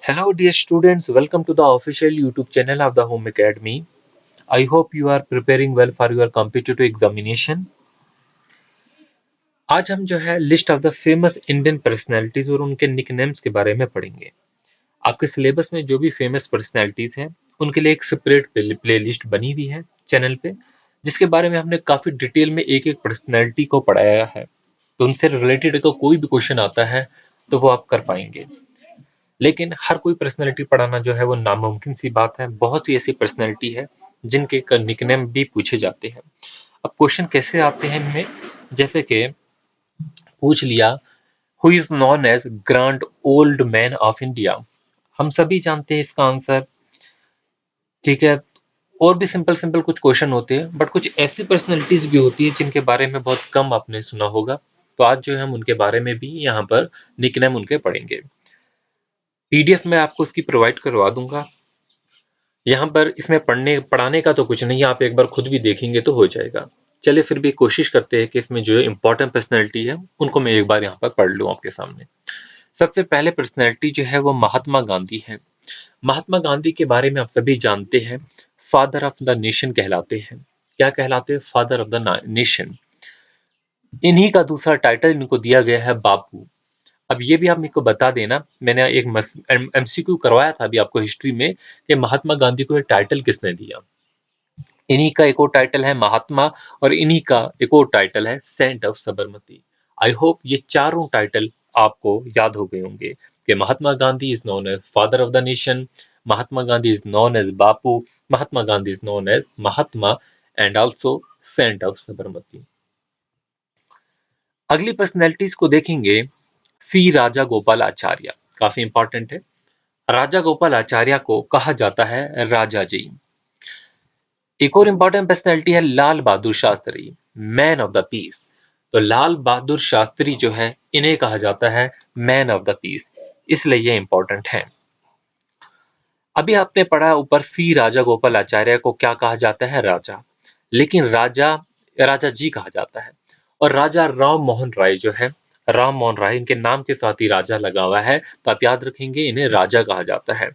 Hello, dear students. Welcome to the official YouTube channel of the Home Academy. I hope you are preparing well for your competitive examination. आज हम जो है list of the famous Indian personalities और उनके nicknames के बारे में पढ़ेंगे। आपके सिलेबस में जो भी फेमस पर्सनैलिटीज हैं उनके लिए एक सेपरेट प्ले लिस्ट बनी हुई है चैनल पे, जिसके बारे में हमने काफी डिटेल में एक एक पर्सनैलिटी को पढ़ाया है। तो उनसे रिलेटेड अगर कोई भी क्वेश्चन आता है तो वो आप कर पाएंगे। लेकिन हर कोई पर्सनैलिटी पढ़ाना जो है वो नामुमकिन सी बात है। बहुत सी ऐसी पर्सनैलिटी है जिनके निकनेम भी पूछे जाते हैं। अब क्वेश्चन कैसे आते हैं इनमें, जैसे कि पूछ लिया who is known as grand old man of India. हम सभी जानते हैं इसका आंसर, ठीक है। और भी सिंपल सिंपल कुछ क्वेश्चन होते हैं, बट कुछ ऐसी पर्सनैलिटीज भी होती है जिनके बारे में बहुत कम आपने सुना होगा। तो आज जो है हम उनके बारे में भी यहाँ पर निकनेम उनके पढ़ेंगे। पीडीएफ में आपको उसकी प्रोवाइड करवा दूंगा। यहाँ पर इसमें पढ़ाने का तो कुछ नहीं है, आप एक बार खुद भी देखेंगे तो हो जाएगा। चलिए फिर भी कोशिश करते हैं कि इसमें जो इंपॉर्टेंट पर्सनैलिटी है उनको मैं एक बार यहाँ पर पढ़ लूँ आपके सामने। सबसे पहले पर्सनैलिटी जो है वो महात्मा गांधी है। महात्मा गांधी के बारे में आप सभी जानते हैं, फादर ऑफ द नेशन कहलाते हैं। क्या कहलाते हैं? Father of the nation. इन्हीं का दूसरा टाइटल इनको दिया गया है बापू। अब ये भी आप मेरे को बता देना, मैंने एक एमसीक्यू करवाया था अभी आपको हिस्ट्री में कि महात्मा गांधी को ये टाइटल किसने दिया। इन्हीं का एक और टाइटल है महात्मा, और इन्हीं का एक और टाइटल है saint of Sabarmati. I hope ये चारों टाइटल आपको याद हो गए होंगे कि Mahatma Gandhi is known as father of the nation, Mahatma Gandhi is known as Bapu, Mahatma Gandhi is known as Mahatma, and also saint of Sabarmati. अगली पर्सनैलिटीज को देखेंगे, सी राजा गोपाल आचार्य। काफी इंपॉर्टेंट है। राजा गोपाल आचार्य को कहा जाता है राजा जी। एक और इंपॉर्टेंट पर्सनैलिटी है Lal Bahadur Shastri, man of the peace. तो लाल बहादुर शास्त्री जो है इन्हें कहा जाता है मैन ऑफ द पीस, इसलिए ये इंपॉर्टेंट है। अभी आपने पढ़ा ऊपर सी राजा गोपाल आचार्य को क्या कहा जाता है? राजा। लेकिन राजा राजा जी कहा जाता है। और राजा राम मोहन राय जो है, राम मोहन राय, इनके नाम के साथ ही राजा लगा हुआ है, तो आप याद रखेंगे इन्हें राजा कहा जाता है।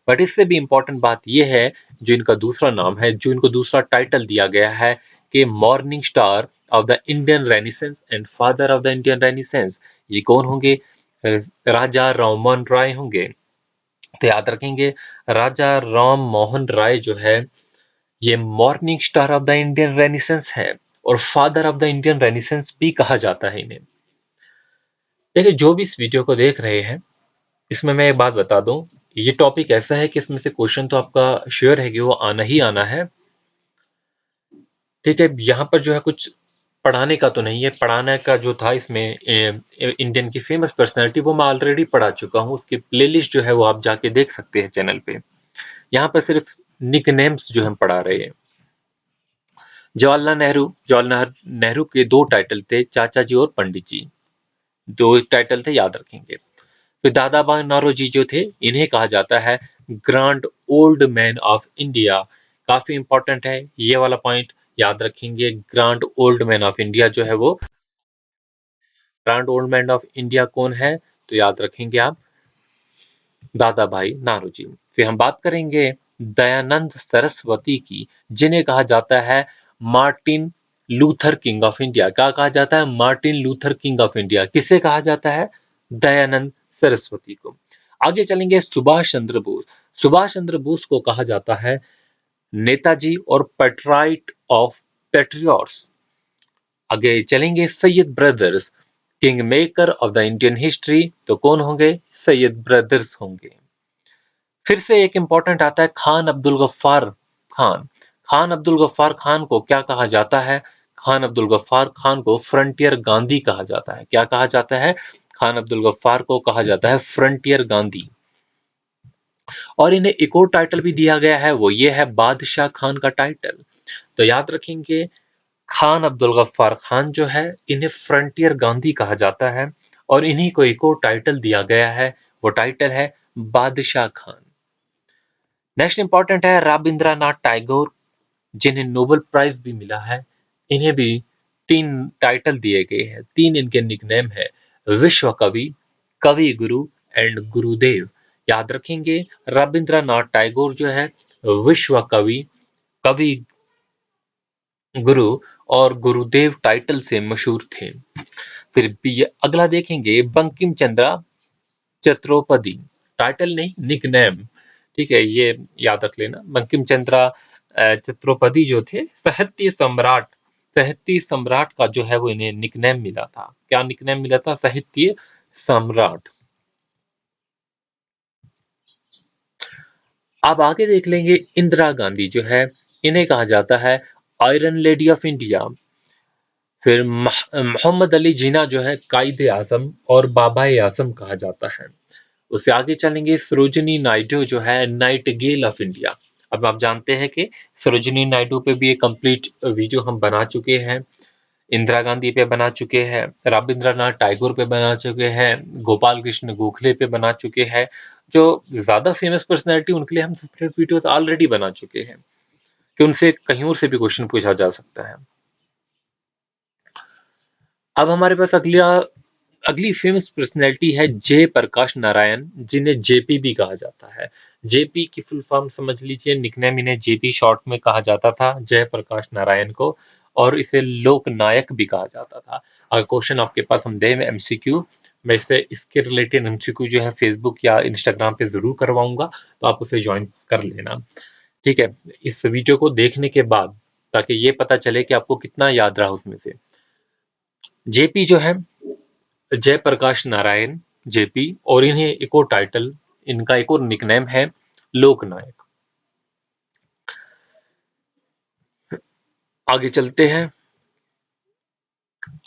बट इससे भी इंपॉर्टेंट बात यह है, जो इनका दूसरा नाम है, जो इनको दूसरा टाइटल दिया गया है कि morning star of the Indian renaissance and father of the Indian renaissance, ये कौन होंगे? राजा राम मोहन राय होंगे। तो याद रखेंगे, राजा राम मोहन राय जो है ये morning star of the Indian renaissance है, और father of the Indian renaissance भी कहा जाता है इन्हें। देखिए, जो भी इस वीडियो को देख रहे हैं, इसमें मैं एक बात बता दूं, ये टॉपिक ऐसा है कि इसमें से क्वेश्चन तो आपका श्योर है कि वो आना ही आना है। ठीक है, यहाँ पर जो है कुछ पढ़ाने का तो नहीं है। पढ़ाने का जो था इसमें इंडियन की फेमस पर्सनैलिटी, वो मैं ऑलरेडी पढ़ा चुका हूँ। उसकी प्लेलिस्ट जो है वो आप जाके देख सकते हैं चैनल पे। यहाँ पर सिर्फ निक नेम्स जो हम पढ़ा रहे हैं। जवाहरलाल नेहरू के दो टाइटल थे, चाचा जी और पंडित जी, दो टाइटल थे, याद रखेंगे। फिर दादा भाई नौरोजी जो थे, इन्हें कहा जाता है grand old man of India. काफी इंपॉर्टेंट है ये वाला पॉइंट, याद रखेंगे। Grand old man of India जो है वो, grand old man of India कौन है? तो याद रखेंगे आप, दादा भाई नारोजी। फिर हम बात करेंगे दयानंद सरस्वती की, जिन्हें कहा जाता है Martin Luther king of India. क्या कहा जाता है? Martin Luther king of India. किसे कहा जाता है? दयानंद सरस्वती को। आगे चलेंगे, सुभाष चंद्र बोस। सुभाष चंद्र बोस को कहा जाता है नेताजी और पेट्राइट ऑफ पेट्रियट्स। आगे चलेंगे, Syed brothers, king maker of the Indian history. तो कौन होंगे? सैयद ब्रदर्स होंगे। फिर से एक इंपॉर्टेंट आता है खान अब्दुल गफ्फार खान। खान अब्दुल गफ्फार खान को क्या कहा जाता है? खान अब्दुल गफ्फार खान को फ्रंटियर गांधी कहा जाता है। क्या कहा जाता है? खान अब्दुल गफ्फार को कहा जाता है फ्रंटियर गांधी। और इन्हें एक और टाइटल भी दिया गया है, वो ये है बादशाह खान का टाइटल। तो याद रखेंगे, खान अब्दुल गफ्फार खान जो है इन्हें फ्रंटियर गांधी कहा जाता है, और इन्हीं को एक और टाइटल दिया गया है, वो टाइटल है बादशाह खान। नेक्स्ट इंपॉर्टेंट है रविंद्रनाथ टैगोर, जिन्हें नोबेल प्राइज भी मिला है। इन्हें भी तीन टाइटल दिए गए हैं, तीन इनके निकनेम है, विश्व कवि, कवि गुरु एंड गुरुदेव। याद रखेंगे रविंद्रनाथ टैगोर जो है विश्व कवि, कवि गुरु और गुरुदेव टाइटल से मशहूर थे। फिर भी अगला देखेंगे बंकिम चंद्र चट्टोपाध्याय, टाइटल नहीं निकनेम, ठीक है, ये याद रख लेना। बंकिम चंद्र चट्टोपाध्याय जो थे साहित्य सम्राट का जो है वो इन्हें निकनेम मिला था। क्या निकनेम मिला था? साहित्य सम्राट। अब आगे देख लेंगे इंदिरा गांधी जो है, इन्हें कहा जाता है आयरन लेडी ऑफ इंडिया। फिर मोहम्मद अली जिन्ना जो है कायदे आजम और बाबा आजम कहा जाता है। उससे आगे चलेंगे सरोजिनी नायडू जो है नाइट गेल ऑफ इंडिया। अब आप जानते हैं कि सरोजिनी नायडू पे भी एक कंप्लीट वीडियो हम बना चुके हैं, इंदिरा गांधी पे बना चुके हैं, रविंद्रनाथ टैगोर पे बना चुके हैं, गोपाल कृष्ण गोखले पे बना चुके हैं। जो ज्यादा फेमस पर्सनैलिटी उनके लिए हम सेपरेट वीडियोस ऑलरेडी बना चुके हैं कि उनसे कहीं और से भी क्वेश्चन पूछा जा सकता है। अब हमारे पास अगली फेमस पर्सनैलिटी है जयप्रकाश नारायण, जिन्हें जेपी भी कहा जाता है। जेपी की फुल फॉर्म समझ लीजिए, निकनेम इन्हें जेपी शॉर्ट में कहा जाता था, जयप्रकाश नारायण को, और इसे लोकनायक भी कहा जाता था। अगर क्वेश्चन आपके पास हम दें एमसीक्यू, मैं इसके रिलेटेड एमसीक्यू जो है फेसबुक या इंस्टाग्राम पे जरूर करवाऊंगा, तो आप उसे ज्वाइन कर लेना, ठीक है, इस वीडियो को देखने के बाद, ताकि ये पता चले कि आपको कितना याद रहा उसमें से। जेपी जो है जयप्रकाश नारायण, जेपी, और इन्हें एक और टाइटल, इनका एक और निकनेम है लोकनायक। आगे चलते हैं।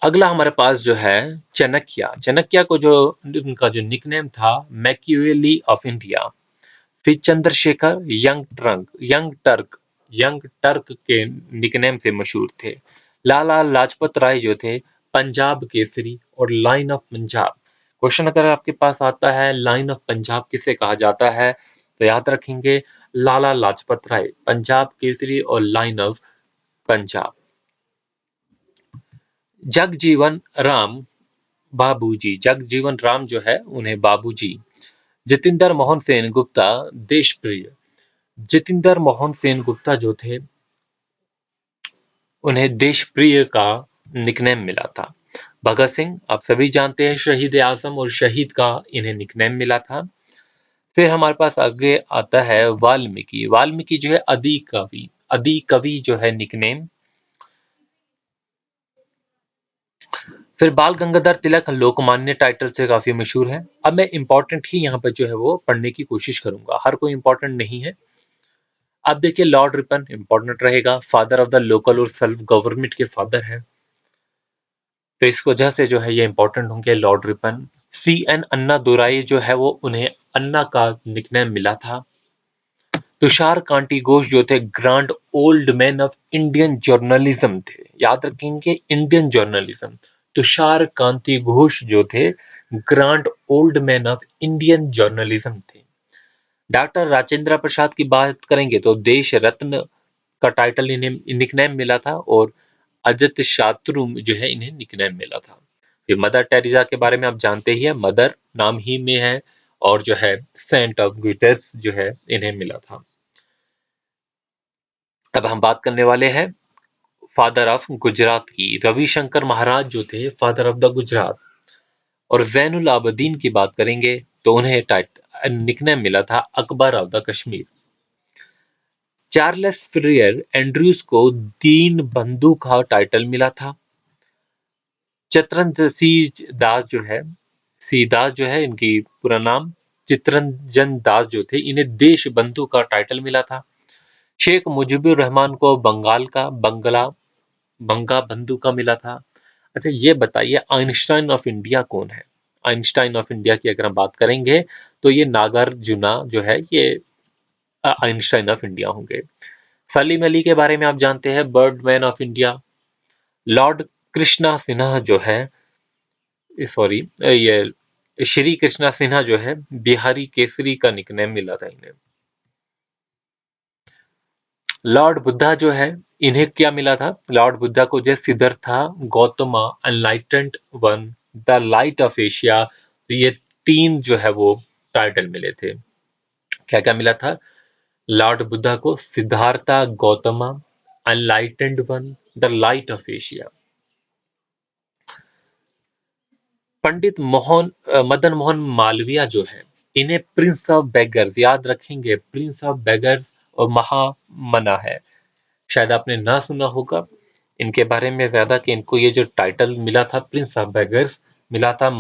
अगला हमारे पास जो है चाणक्य। चाणक्य को जो उनका जो निकनेम था मैकियावेली ऑफ इंडिया। फिर चंद्रशेखर यंग टर्क के निकनेम से मशहूर थे। लाला लाजपत राय जो थे पंजाब केसरी और लाइन ऑफ पंजाब। क्वेश्चन अगर आपके पास आता है लाइन ऑफ पंजाब किसे कहा जाता है, तो याद रखेंगे लाला लाजपत राय, पंजाब केसरी और लाइन ऑफ पंजाब। जगजीवन राम बाबूजी, जगजीवन राम जो है उन्हें बाबूजी। जितेंद्र मोहन सेन गुप्ता देशप्रिय। जितेंद्र मोहन सेन गुप्ता जो थे उन्हें देशप्रिय का निकनेम मिला था। भगत सिंह आप सभी जानते हैं शहीद आजम, और शहीद का इन्हें निकनेम मिला था। फिर हमारे पास आगे आता है वाल्मीकि। वाल्मीकि जो है आदि कवि जो है निकनेम। फिर बाल गंगाधर तिलक लोकमान्य टाइटल से काफी मशहूर है। अब मैं इंपॉर्टेंट ही यहाँ पर जो है वो पढ़ने की कोशिश करूंगा, हर कोई इंपॉर्टेंट नहीं है। अब देखिए लॉर्ड रिपन इंपॉर्टेंट रहेगा, फादर ऑफ द लोकल और सेल्फ गवर्नमेंट के फादर है, तो इस वजह से जो है ये इंपॉर्टेंट होंगे लॉर्ड रिपन। सी एन अन्ना दुराई जो है वो उन्हें अन्ना का निकनेम मिला था। तुषार कांटी घोष जो थे grand old man of Indian journalism थे, याद रखेंगे इंडियन जर्नलिज्म। तुषार कांति घोष जो थे grand old man of Indian journalism थे। डॉक्टर राजेंद्र प्रसाद की बात करेंगे तो देश रत्न का टाइटल इन्हें निकनेम मिला था, और अजित शत्रु जो है इन्हें निकनेम मिला था। फिर मदर टेरेसा के बारे में आप जानते ही है, मदर नाम ही में है, और जो है सेंट ऑफ ग्यूटेस जो है इन्हें मिला था। अब हम बात करने वाले हैं फादर ऑफ गुजरात की। रविशंकर महाराज जो थे फादर ऑफ द गुजरात। और जैनुल आबदीन की बात करेंगे तो उन्हें निकनेम मिला था Akbar of the Kashmir. Charles Freer Andrews को दीन बंधु का टाइटल मिला था। चित्रंजन सी दास जो है, सी दास जो है इनकी पूरा नाम, चित्रंजन दास जो थे इन्हें देश बंधु का टाइटल मिला था। शेख मुजीबुर रहमान को बंगा बंधु का मिला था। अच्छा ये बताइए आइंस्टाइन ऑफ इंडिया कौन है? आइंस्टाइन ऑफ इंडिया की अगर हम बात करेंगे तो ये नागार्जुना जो है ये आइंस्टाइन ऑफ इंडिया होंगे। सलीम अली के बारे में आप जानते हैं Birdman of India. Lord Krishna Sinha जो है, सॉरी, ये श्री कृष्णा सिन्हा जो है बिहारी केसरी का निकनेम मिला था इन्हें। लॉर्ड बुद्धा जो है इन्हें क्या मिला था? लॉर्ड बुद्धा को जो Siddhartha Gautama enlightened one, the light of Asia, तो ये तीन जो है वो टाइटल मिले थे। क्या क्या मिला था? लॉर्ड बुद्धा को Siddhartha Gautama, enlightened one, the light of Asia. Pandit Madan Mohan Malviya जो है, इन्हें प्रिंस ऑफ बेगर्स, याद रखेंगे, प्रिंस ऑफ बेगर्स और महामना है, शायद आपने ना सुना होगा इनके बारे में ज्यादा, कि इनको ये जो टाइटल मिला था प्रिंस ऑफ बेगर्स, मिला था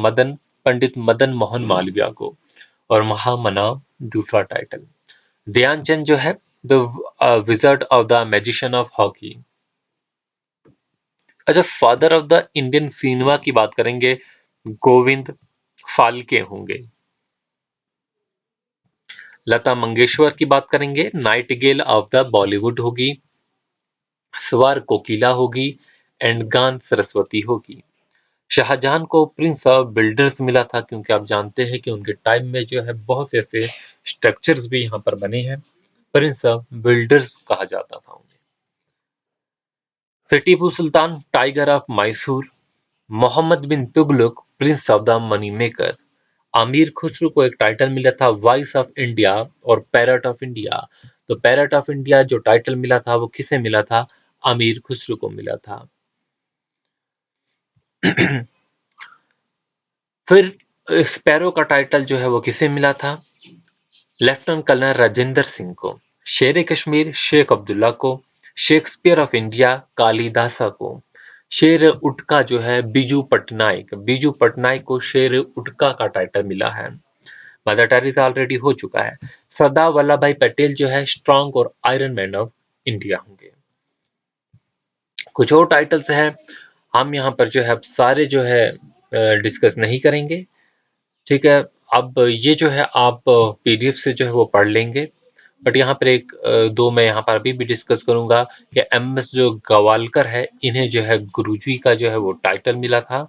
पंडित मदन मोहन मालवीय को, और महामना दूसरा टाइटल। ध्यानचंद जो है, the wizard of the magician of hockey. अच्छा, father of the Indian cinema की बात करेंगे, गोविंद फाल्के होंगे। लता मंगेशकर की बात करेंगे, नाइटिंगेल ऑफ द बॉलीवुड होगी, स्वर कोकिला होगी, एंड गान सरस्वती होगी। शाहजहां को प्रिंस ऑफ बिल्डर्स मिला था, क्योंकि आप जानते हैं कि उनके टाइम में जो है बहुत से ऐसे स्ट्रक्चर्स भी यहाँ पर बने हैं, प्रिंस ऑफ बिल्डर्स कहा जाता था उन्हें। फिर Tipu Sultan, tiger of Mysore. Mohammad bin Tughlaq, prince of the money maker. Amir Khusrau को एक टाइटल मिला था वॉइस ऑफ इंडिया और पैरट ऑफ इंडिया। तो पैरट ऑफ इंडिया जो टाइटल मिला था वो किसे मिला था? आमिर खुसरो को मिला था। फिर स्पैरो का टाइटल जो है वो किसे मिला था? लेफ्टिनेंट कर्नल राजेंद्र सिंह को। शेर कश्मीर शेख अब्दुल्ला को। शेक्सपियर ऑफ इंडिया कालिदासा को। शेर उटका जो है बीजू पटनायक को शेर उटका का टाइटल मिला है। मदर टेरेसा ऑलरेडी हो चुका है। सरदार वल्लभ भाई पटेल जो है स्ट्रॉन्ग और आयरन मैन ऑफ इंडिया होंगे। कुछ और टाइटल्स हैं, हम यहाँ पर जो है सारे जो है डिस्कस नहीं करेंगे, ठीक है। अब ये जो है आप पीडीएफ से जो है वो पढ़ लेंगे, बट यहाँ पर एक दो मैं यहाँ पर अभी भी डिस्कस करूंगा कि एमएस जो गवालकर है, इन्हें जो है गुरुजी का जो है वो टाइटल मिला था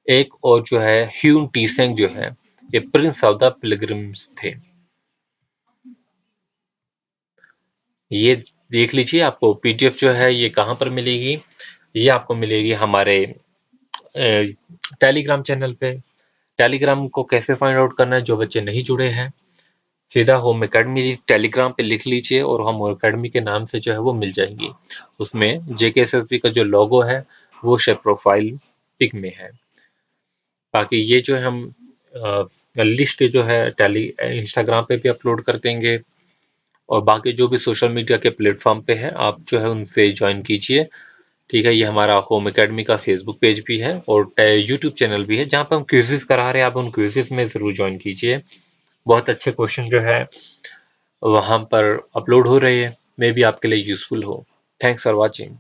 एक, और जो है ह्यून टीसेंग जो है ये प्रिंस ऑफ द पिलग्रिम्स थे। ये देख लीजिए, आपको पीडीएफ जो है ये कहाँ पर मिलेगी? ये आपको मिलेगी हमारे टेलीग्राम चैनल पे। टेलीग्राम को कैसे फाइंड आउट करना है, जो बच्चे नहीं जुड़े हैं, सीधा होम एकेडमी टेलीग्राम पे लिख लीजिए और होम एकेडमी के नाम से जो है वो मिल जाएंगी। उसमें जेकेएसएसबी का जो लोगो है वो शेयर प्रोफाइल पिक में है। बाकी ये जो है हम लिस्ट जो है टेली इंस्टाग्राम पे भी अपलोड कर देंगे, और बाकी जो भी सोशल मीडिया के प्लेटफॉर्म पे है आप जो है उनसे ज्वाइन कीजिए, ठीक है। ये हमारा होम एकेडमी का फेसबुक पेज भी है और यूट्यूब चैनल भी है, जहाँ पर हम क्विज़ेस करा रहे हैं, आप उन क्विज़ेस में ज़रूर ज्वाइन कीजिए। बहुत अच्छे क्वेश्चन जो है वहाँ पर अपलोड हो रहे हैं, मे बी आपके लिए यूजफुल हो। Thanks for watching.